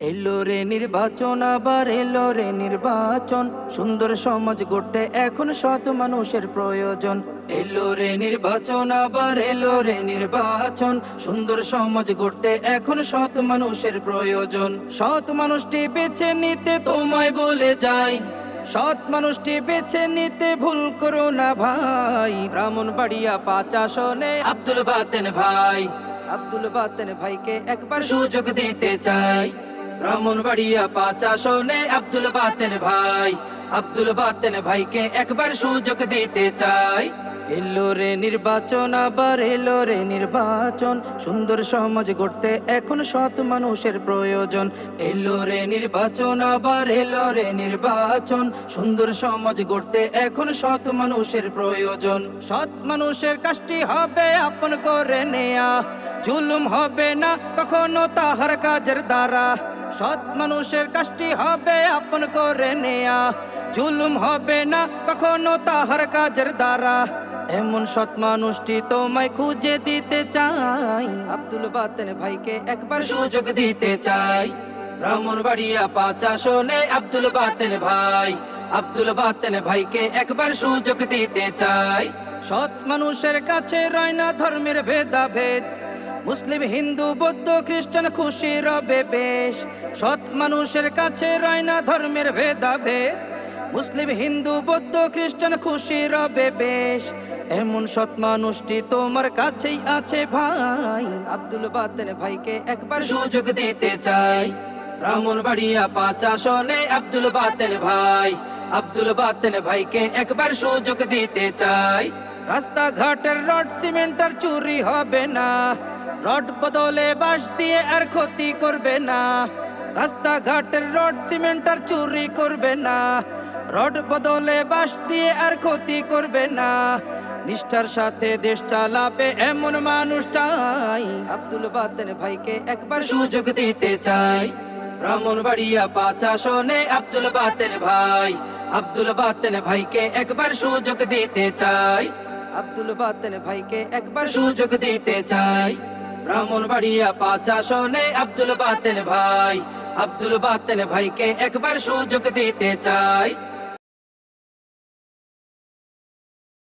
এলো রে নির্বাচন, আবার এলো রে নির্বাচন। সুন্দর সমাজ গড়তে এখন সৎ মানুষের প্রয়োজন। এলো রে নির্বাচন, আবার এলো রে নির্বাচন। সুন্দর সমাজ গড়তে এখন সৎ মানুষের প্রয়োজন। সৎ মানুষটি বেছে নিতে তোমায় বলে যাই, সৎ মানুষটি বেছে নিতে ভুল করো না ভাই। ব্রাহ্মণবাড়িয়া ৫ আসনে আব্দুল বাতেন ভাই, আব্দুল বাতেন ভাইকে একবার সুযোগ দিতে চাই। ব্রাহ্মণবাড়িয়া ৫ আসনে আব্দুল বাতেন ভাই, আব্দুল বাতেন ভাইকে একবার সুযোগ দিতে চাই। এলো রে নির্বাচন, আবার এলো রে নির্বাচন। সুন্দর সমাজ গড়তে এখন সৎ মানুষের প্রয়োজন। এলো রে নির্বাচন, আবার এলো রে নির্বাচন। সুন্দর সমাজ গড়তে এখন সৎ মানুষের প্রয়োজন। সৎ মানুষের কাজটি হবে আপন করে নেয়া, জুলুম হবে না কখনো তাহার কাজের দ্বারা। সৎ মানুষের কাজটি হবে আপন করে নেয়া, জুলুম হবে না কখনো তাহার কাজের দ্বারা। এমন সৎ মানুষটি তোমায় খুঁজে দিতে চাই, আব্দুল বাতেন ভাইকে একবার সুযোগ দিতে চাই। ব্রাহ্মণবাড়িয়া ৫ আসনে আব্দুল বাতেন ভাই, আব্দুল বাতেন ভাইকে একবার সুযোগ দিতে চাই। সৎ মানুষের কাছে রয় না ধর্মের ভেদাভেদ, মুসলিম হিন্দু বৌদ্ধ খ্রিস্টান খুশি রবে বেশ। সৎ মানুষের কাছে রয় না ধর্মের ভেদাভেদ, মুসলিম হিন্দু বৌদ্ধ খ্রিস্টান খুশি রবে বেশ। এমন সৎ মানুষটি তোমার কাছেই আছে ভাই, আব্দুল বাতেন ভাইকে একবার সুযোগ দিতে চাই। ব্রাহ্মণবাড়িয়া ৫ আসনে আব্দুল বাতেন ভাই, আব্দুল বাতেন ভাইকে একবার সুযোগ দিতে চাই। রাস্তাঘাটের রড সিমেন্টার চুরি হবে না, রড বদলে বাঁশ দিয়ে আর ক্ষতি করবে না। রাস্তাঘাটের রড সিমেন্টার চুরি করবে না, রড বদলে বাঁশ দিয়ে আর ক্ষতি করবে না। নিষ্ঠার সাথে দেশ চালাবে এমন মানুষ চাই, আব্দুল বাতেন ভাইকে একবার সুযোগ দিতে চাই। ব্রাহ্মণবাড়িয়া ৫ আসনে আব্দুল বাতেন ভাই, আব্দুল বাতেন ভাইকে একবার সুযোগ দিতে চাই। আব্দুল বাতেন ভাইকে একবার সুযোগ দিতে চাই। ব্রাহ্মণবাড়িয়া ৫ আসনে আব্দুল বাতেন ভাই, আব্দুল বাতেন ভাইকে একবার সুযোগ দিতে চাই।